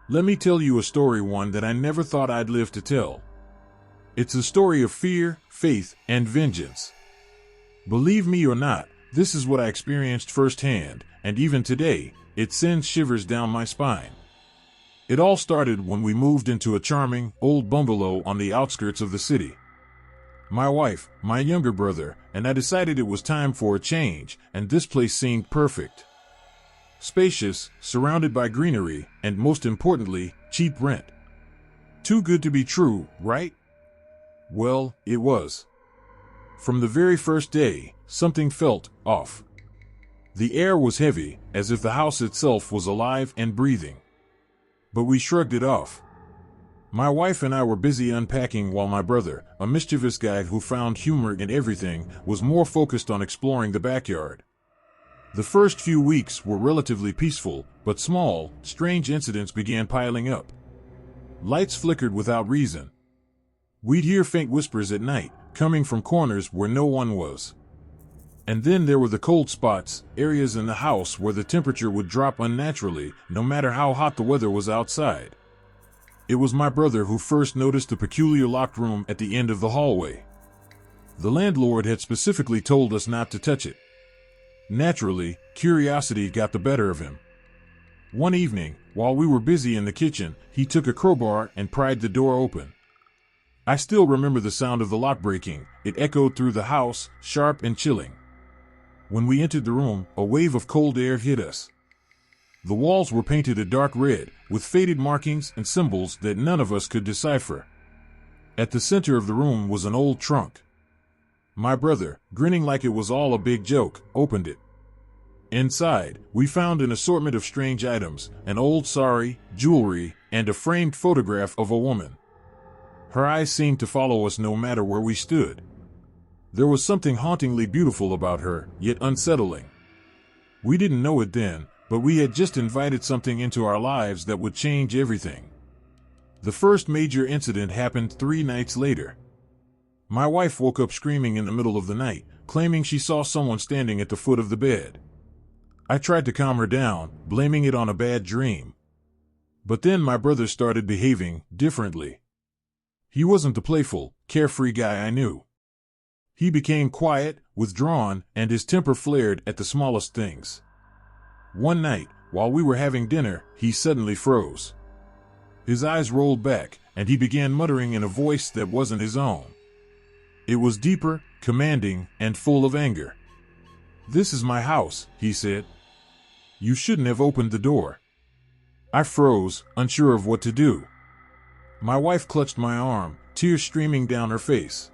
Let me tell you a story, one that I never thought I'd live to tell. It's a story of fear, faith, and vengeance. Believe me or not, this is what I experienced firsthand, and even today, it sends shivers down my spine. It all started when we moved into a charming, old bungalow on the outskirts of the city. My wife, my younger brother, and I decided it was time for a change, and this place seemed perfect. Spacious, surrounded by greenery, and most importantly, cheap rent. Too good to be true, right? Well, it was. From the very first day, something felt off. The air was heavy, as if the house itself was alive and breathing. But we shrugged it off. My wife and I were busy unpacking while my brother, a mischievous guy who found humor in everything, was more focused on exploring the backyard. The first few weeks were relatively peaceful, but small, strange incidents began piling up. Lights flickered without reason. We'd hear faint whispers at night, coming from corners where no one was. And then there were the cold spots, areas in the house where the temperature would drop unnaturally, no matter how hot the weather was outside. It was my brother who first noticed the peculiar locked room at the end of the hallway. The landlord had specifically told us not to touch it. Naturally, curiosity got the better of him. One evening, while we were busy in the kitchen, he took a crowbar and pried the door open. I still remember the sound of the lock breaking. It echoed through the house, sharp and chilling. When we entered the room, a wave of cold air hit us. The walls were painted a dark red, with faded markings and symbols that none of us could decipher. At the center of the room was an old trunk. My brother, grinning like it was all a big joke, opened it. Inside, we found an assortment of strange items, an old sari, jewelry, and a framed photograph of a woman. Her eyes seemed to follow us no matter where we stood. There was something hauntingly beautiful about her, yet unsettling. We didn't know it then, but we had just invited something into our lives that would change everything. The first major incident happened 3 nights later. My wife woke up screaming in the middle of the night, claiming she saw someone standing at the foot of the bed. I tried to calm her down, blaming it on a bad dream. But then my brother started behaving differently. He wasn't the playful, carefree guy I knew. He became quiet, withdrawn, and his temper flared at the smallest things. One night, while we were having dinner, he suddenly froze. His eyes rolled back, and he began muttering in a voice that wasn't his own. It was deeper, commanding, and full of anger. "This is my house," he said. "You shouldn't have opened the door." I froze, unsure of what to do. My wife clutched my arm, tears streaming down her face.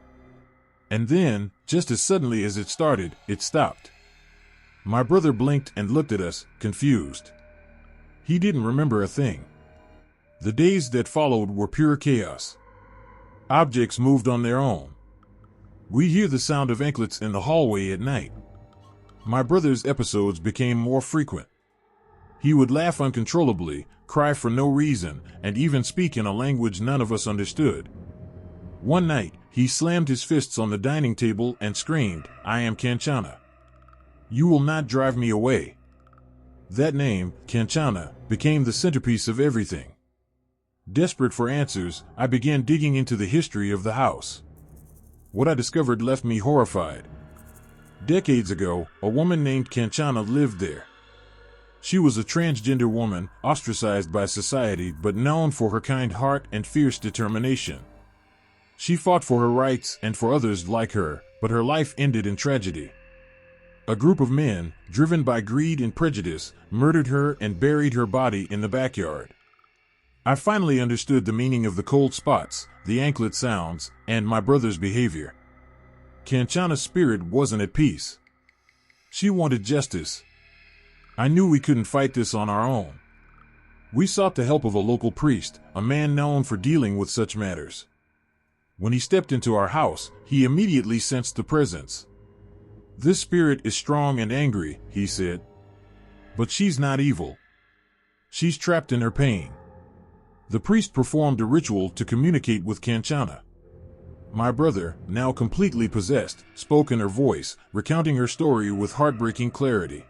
And then, just as suddenly as it started, it stopped. My brother blinked and looked at us, confused. He didn't remember a thing. The days that followed were pure chaos. Objects moved on their own. We'd hear the sound of anklets in the hallway at night. My brother's episodes became more frequent. He would laugh uncontrollably, cry for no reason, and even speak in a language none of us understood. One night, he slammed his fists on the dining table and screamed, "I am Kanchana. You will not drive me away." That name, Kanchana, became the centerpiece of everything. Desperate for answers, I began digging into the history of the house. What I discovered left me horrified. Decades ago, a woman named Kanchana lived there. She was a transgender woman, ostracized by society but known for her kind heart and fierce determination. She fought for her rights and for others like her, but her life ended in tragedy. A group of men, driven by greed and prejudice, murdered her and buried her body in the backyard. I finally understood the meaning of the cold spots, the anklet sounds, and my brother's behavior. Kanchana's spirit wasn't at peace. She wanted justice. I knew we couldn't fight this on our own. We sought the help of a local priest, a man known for dealing with such matters. When he stepped into our house, he immediately sensed the presence. "This spirit is strong and angry," he said. "But she's not evil. She's trapped in her pain." The priest performed a ritual to communicate with Kanchana. My brother, now completely possessed, spoke in her voice, recounting her story with heartbreaking clarity.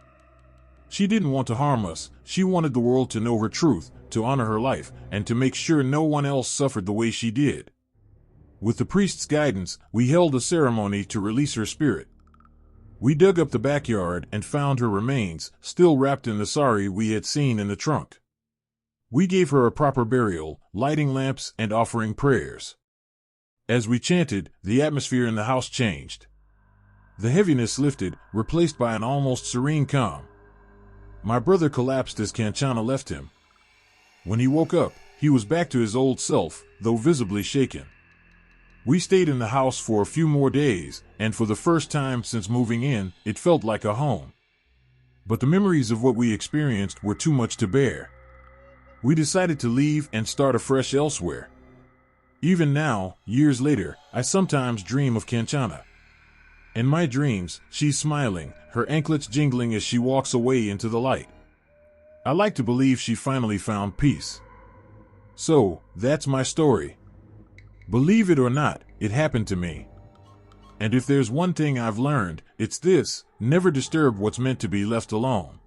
She didn't want to harm us. She wanted the world to know her truth, to honor her life, and to make sure no one else suffered the way she did. With the priest's guidance, we held a ceremony to release her spirit. We dug up the backyard and found her remains, still wrapped in the sari we had seen in the trunk. We gave her a proper burial, lighting lamps and offering prayers. As we chanted, the atmosphere in the house changed. The heaviness lifted, replaced by an almost serene calm. My brother collapsed as Kanchana left him. When he woke up, he was back to his old self, though visibly shaken. We stayed in the house for a few more days, and for the first time since moving in, it felt like a home. But the memories of what we experienced were too much to bear. We decided to leave and start afresh elsewhere. Even now, years later, I sometimes dream of Kanchana. In my dreams, she's smiling, her anklets jingling as she walks away into the light. I like to believe she finally found peace. So, that's my story. Believe it or not, it happened to me. And if there's one thing I've learned, it's this: never disturb what's meant to be left alone.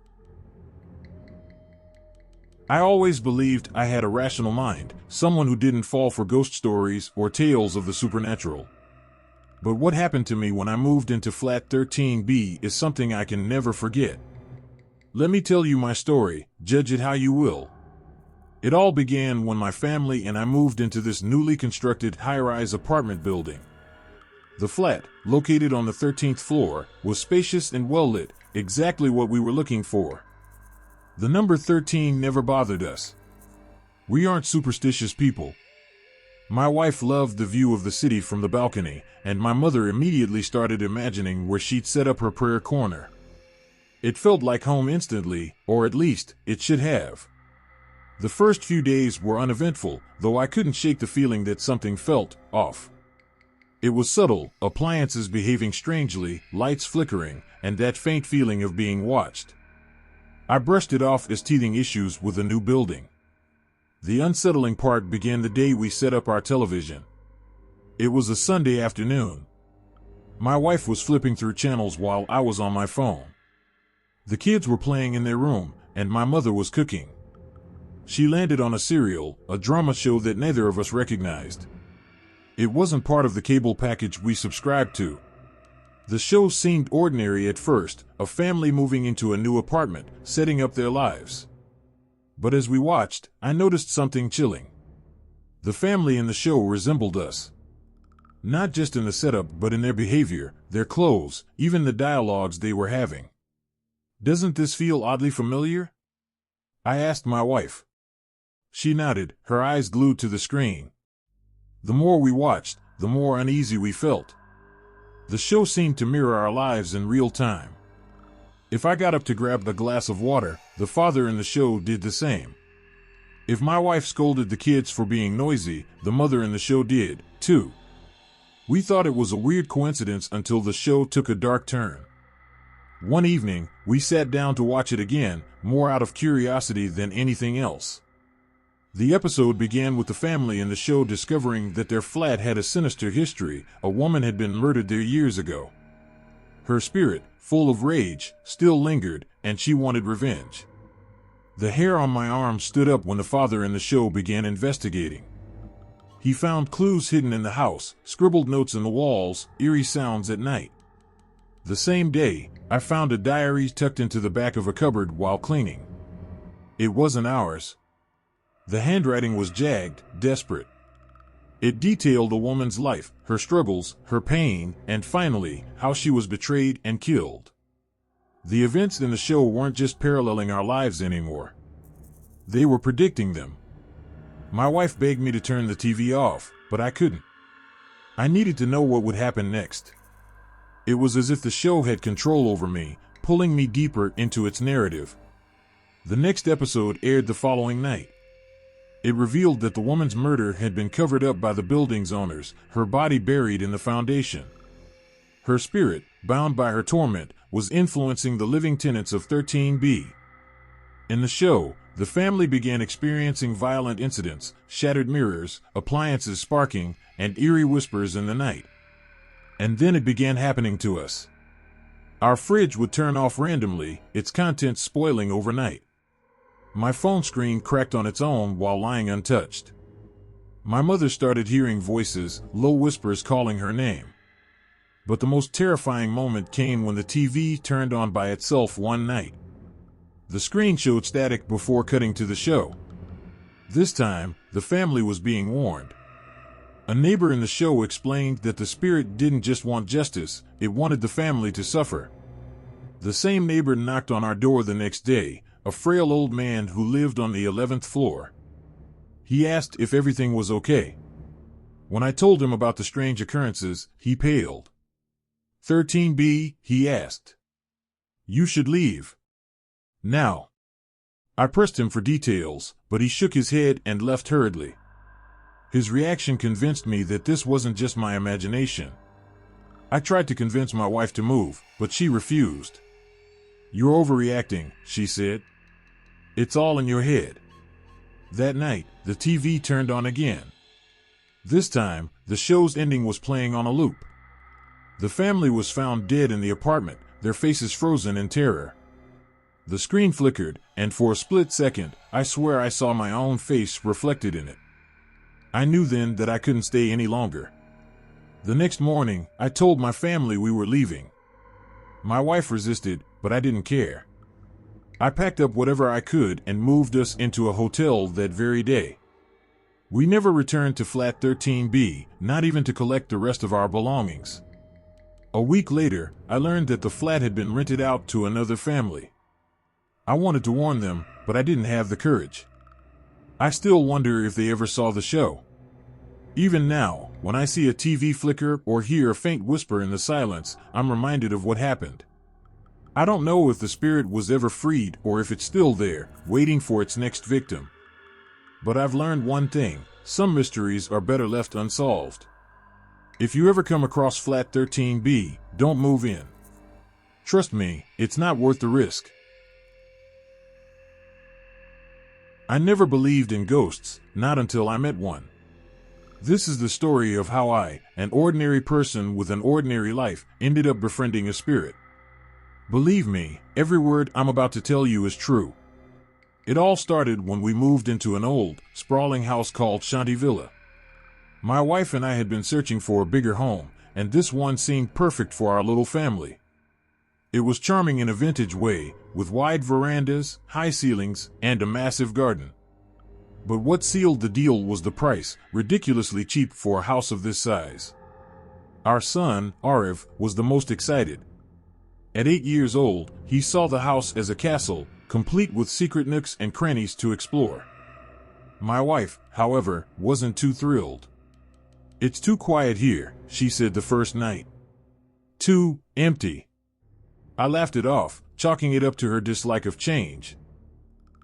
I always believed I had a rational mind, someone who didn't fall for ghost stories or tales of the supernatural. But what happened to me when I moved into flat 13B is something I can never forget. Let me tell you my story, judge it how you will. It all began when my family and I moved into this newly constructed high-rise apartment building. The flat, located on the 13th floor, was spacious and well-lit, exactly what we were looking for. The number 13 never bothered us. We aren't superstitious people. My wife loved the view of the city from the balcony, and my mother immediately started imagining where she'd set up her prayer corner. It felt like home instantly, or at least, it should have. The first few days were uneventful, though I couldn't shake the feeling that something felt off. It was subtle, appliances behaving strangely, lights flickering, and that faint feeling of being watched. I brushed it off as teething issues with a new building. The unsettling part began the day we set up our television. It was a Sunday afternoon. My wife was flipping through channels while I was on my phone. The kids were playing in their room, and my mother was cooking. She landed on a serial, a drama show that neither of us recognized. It wasn't part of the cable package we subscribed to. The show seemed ordinary at first, a family moving into a new apartment, setting up their lives. But as we watched, I noticed something chilling. The family in the show resembled us. Not just in the setup, but in their behavior, their clothes, even the dialogues they were having. Doesn't this feel oddly familiar? I asked my wife. She nodded, her eyes glued to the screen. The more we watched, the more uneasy we felt. The show seemed to mirror our lives in real time. If I got up to grab a glass of water, the father in the show did the same. If my wife scolded the kids for being noisy, the mother in the show did, too. We thought it was a weird coincidence until the show took a dark turn. One evening, we sat down to watch it again, more out of curiosity than anything else. The episode began with the family in the show discovering that their flat had a sinister history. A woman had been murdered there years ago. Her spirit, full of rage, still lingered, and she wanted revenge. The hair on my arm stood up when the father in the show began investigating. He found clues hidden in the house, scribbled notes in the walls, eerie sounds at night. The same day, I found a diary tucked into the back of a cupboard while cleaning. It wasn't ours. The handwriting was jagged, desperate. It detailed a woman's life, her struggles, her pain, and finally, how she was betrayed and killed. The events in the show weren't just paralleling our lives anymore. They were predicting them. My wife begged me to turn the TV off, but I couldn't. I needed to know what would happen next. It was as if the show had control over me, pulling me deeper into its narrative. The next episode aired the following night. It revealed that the woman's murder had been covered up by the building's owners, her body buried in the foundation. Her spirit, bound by her torment, was influencing the living tenants of 13B. In the show, the family began experiencing violent incidents, shattered mirrors, appliances sparking, and eerie whispers in the night. And then it began happening to us. Our fridge would turn off randomly, its contents spoiling overnight. My phone screen cracked on its own while lying untouched. My mother started hearing voices, low whispers calling her name. But the most terrifying moment came when the TV turned on by itself one night. The screen showed static before cutting to the show. This time, the family was being warned. A neighbor in the show explained that the spirit didn't just want justice, it wanted the family to suffer. The same neighbor knocked on our door the next day, a frail old man who lived on the 11th floor. He asked if everything was okay. When I told him about the strange occurrences, he paled. 13B, he asked. You should leave. Now. I pressed him for details, but he shook his head and left hurriedly. His reaction convinced me that this wasn't just my imagination. I tried to convince my wife to move, but she refused. You're overreacting, she said. It's all in your head. That night, the TV turned on again. This time, the show's ending was playing on a loop. The family was found dead in the apartment, their faces frozen in terror. The screen flickered, and for a split second, I swear I saw my own face reflected in it. I knew then that I couldn't stay any longer. The next morning, I told my family we were leaving. My wife resisted, but I didn't care. I packed up whatever I could and moved us into a hotel that very day. We never returned to flat 13B, not even to collect the rest of our belongings. A week later, I learned that the flat had been rented out to another family. I wanted to warn them, but I didn't have the courage. I still wonder if they ever saw the show. Even now, when I see a TV flicker or hear a faint whisper in the silence, I'm reminded of what happened. I don't know if the spirit was ever freed or if it's still there, waiting for its next victim. But I've learned one thing: some mysteries are better left unsolved. If you ever come across flat 13B, don't move in. Trust me, it's not worth the risk. I never believed in ghosts, not until I met one. This is the story of how I, an ordinary person with an ordinary life, ended up befriending a spirit. Believe me, every word I'm about to tell you is true. It all started when we moved into an old, sprawling house called Shanti Villa. My wife and I had been searching for a bigger home, and this one seemed perfect for our little family. It was charming in a vintage way, with wide verandas, high ceilings, and a massive garden. But what sealed the deal was the price, ridiculously cheap for a house of this size. Our son, Ariv, was the most excited. At 8 years old, he saw the house as a castle, complete with secret nooks and crannies to explore. My wife, however, wasn't too thrilled. It's too quiet here, she said the first night. Too empty. I laughed it off, chalking it up to her dislike of change.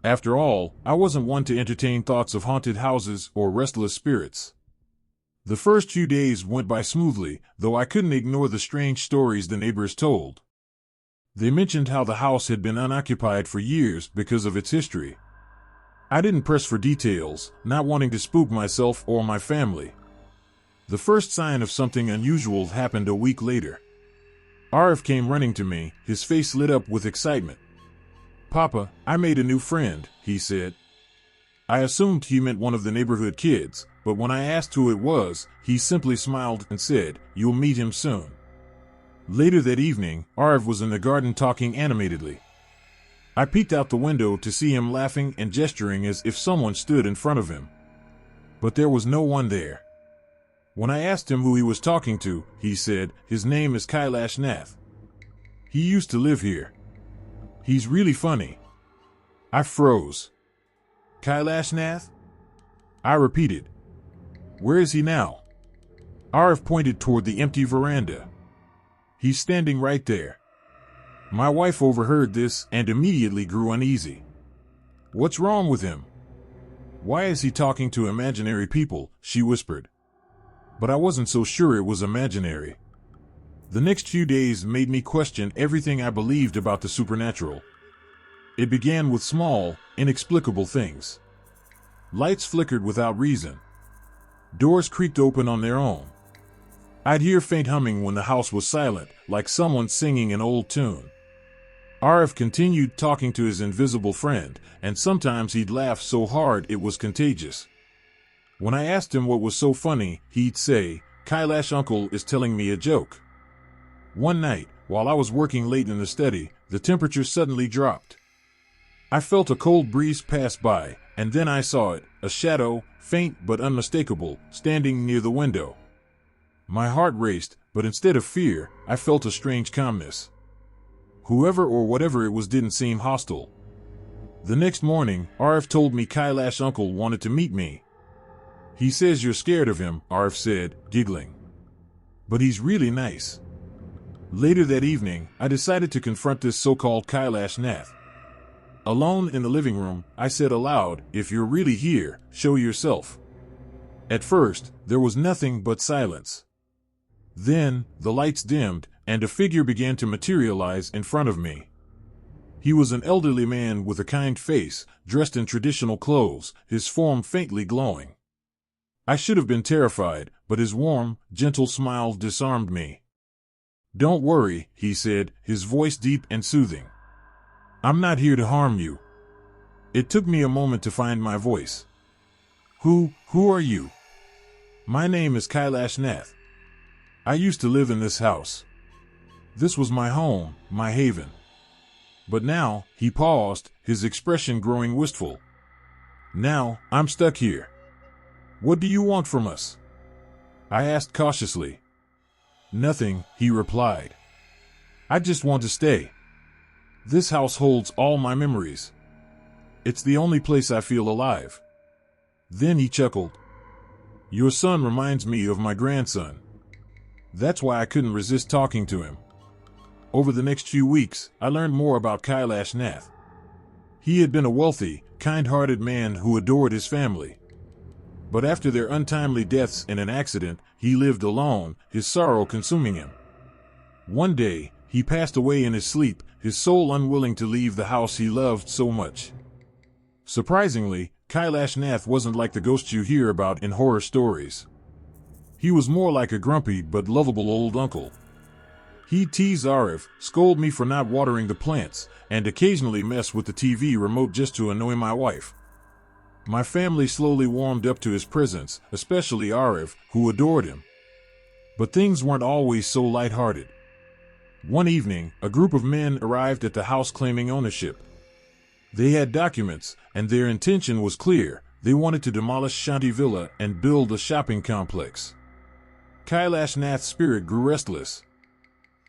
After all, I wasn't one to entertain thoughts of haunted houses or restless spirits. The first few days went by smoothly, though I couldn't ignore the strange stories the neighbors told. They mentioned how the house had been unoccupied for years because of its history. I didn't press for details, not wanting to spook myself or my family. The first sign of something unusual happened a week later. Ariv came running to me, his face lit up with excitement. Papa, I made a new friend, he said. I assumed he meant one of the neighborhood kids, but when I asked who it was, he simply smiled and said, "You'll meet him soon." Later that evening, Ariv was in the garden talking animatedly. I peeked out the window to see him laughing and gesturing as if someone stood in front of him. But there was no one there. When I asked him who he was talking to, he said, "His name is Kailash Nath. He used to live here. He's really funny." I froze. Kailash Nath? I repeated. Where is he now? Ariv pointed toward the empty veranda. He's standing right there. My wife overheard this and immediately grew uneasy. What's wrong with him? Why is he talking to imaginary people? She whispered. But I wasn't so sure it was imaginary. The next few days made me question everything I believed about the supernatural. It began with small, inexplicable things. Lights flickered without reason. Doors creaked open on their own. I'd hear faint humming when the house was silent, like someone singing an old tune. Arif continued talking to his invisible friend, and sometimes he'd laugh so hard it was contagious. When I asked him what was so funny, he'd say, "Kailash uncle is telling me a joke." One night, while I was working late in the study, the temperature suddenly dropped. I felt a cold breeze pass by, and then I saw it, a shadow, faint but unmistakable, standing near the window. My heart raced, but instead of fear, I felt a strange calmness. Whoever or whatever it was didn't seem hostile. The next morning, Arif told me Kailash uncle wanted to meet me. "He says you're scared of him," Arif said, giggling. "But he's really nice." Later that evening, I decided to confront this so-called Kailash Nath. Alone in the living room, I said aloud, "If you're really here, show yourself." At first, there was nothing but silence. Then, the lights dimmed, and a figure began to materialize in front of me. He was an elderly man with a kind face, dressed in traditional clothes, his form faintly glowing. I should have been terrified, but his warm, gentle smile disarmed me. "Don't worry," he said, his voice deep and soothing. "I'm not here to harm you." It took me a moment to find my voice. Who are you?" "My name is Kailash Nath. I used to live in this house. This was my home, my haven. But now," he paused, his expression growing wistful. "Now, I'm stuck here. What do you want from us?" I asked cautiously. "Nothing," he replied. "I just want to stay. This house holds all my memories. It's the only place I feel alive." Then he chuckled. "Your son reminds me of my grandson." That's why I couldn't resist talking to him. Over the next few weeks, I learned more about Kailash Nath. He had been a wealthy, kind-hearted man who adored his family. But after their untimely deaths in an accident, he lived alone, his sorrow consuming him. One day, he passed away in his sleep, his soul unwilling to leave the house he loved so much. Surprisingly, Kailash Nath wasn't like the ghosts you hear about in horror stories. He was more like a grumpy but lovable old uncle. He'd tease Arif, scold me for not watering the plants, and occasionally mess with the TV remote just to annoy my wife. My family slowly warmed up to his presence, especially Arif, who adored him. But things weren't always so lighthearted. One evening, a group of men arrived at the house claiming ownership. They had documents, and their intention was clear. They wanted to demolish Shanti Villa and build a shopping complex. Kailash Nath's spirit grew restless.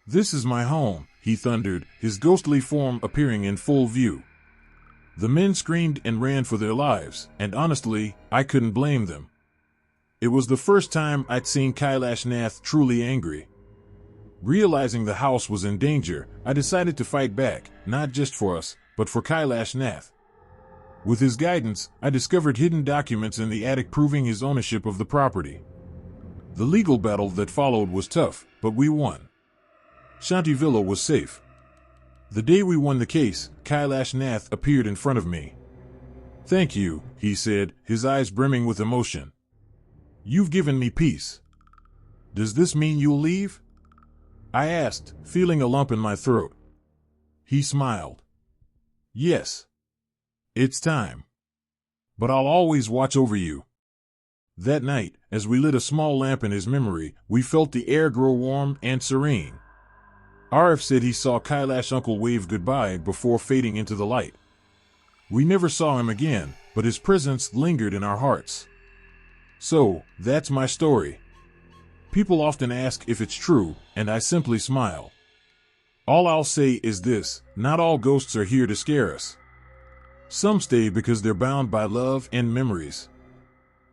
"This is my home," he thundered, his ghostly form appearing in full view. The men screamed and ran for their lives, and honestly, I couldn't blame them. It was the first time I'd seen Kailash Nath truly angry. Realizing the house was in danger, I decided to fight back, not just for us, but for Kailash Nath. With his guidance, I discovered hidden documents in the attic proving his ownership of the property. The legal battle that followed was tough, but we won. Shanti Villa was safe. The day we won the case, Kailash Nath appeared in front of me. "Thank you," he said, his eyes brimming with emotion. "You've given me peace. Does this mean you'll leave?" I asked, feeling a lump in my throat. He smiled. "Yes. It's time. But I'll always watch over you." That night, as we lit a small lamp in his memory, we felt the air grow warm and serene. Arif said he saw Kailash uncle wave goodbye before fading into the light. We never saw him again, but his presence lingered in our hearts. So, that's my story. People often ask if it's true, and I simply smile. All I'll say is this: not all ghosts are here to scare us. Some stay because they're bound by love and memories.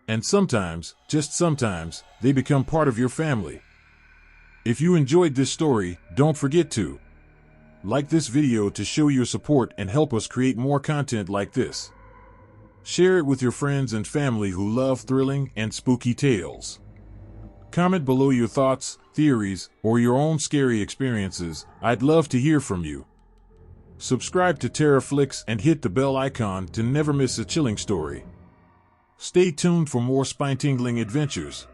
And sometimes, just sometimes, they become part of your family. If you enjoyed this story, don't forget to like this video to show your support and help us create more content like this. Share it with your friends and family who love thrilling and spooky tales. Comment below your thoughts, theories, or your own scary experiences. I'd love to hear from you. Subscribe to TerraFlix and hit the bell icon to never miss a chilling story. Stay tuned for more spine-tingling adventures.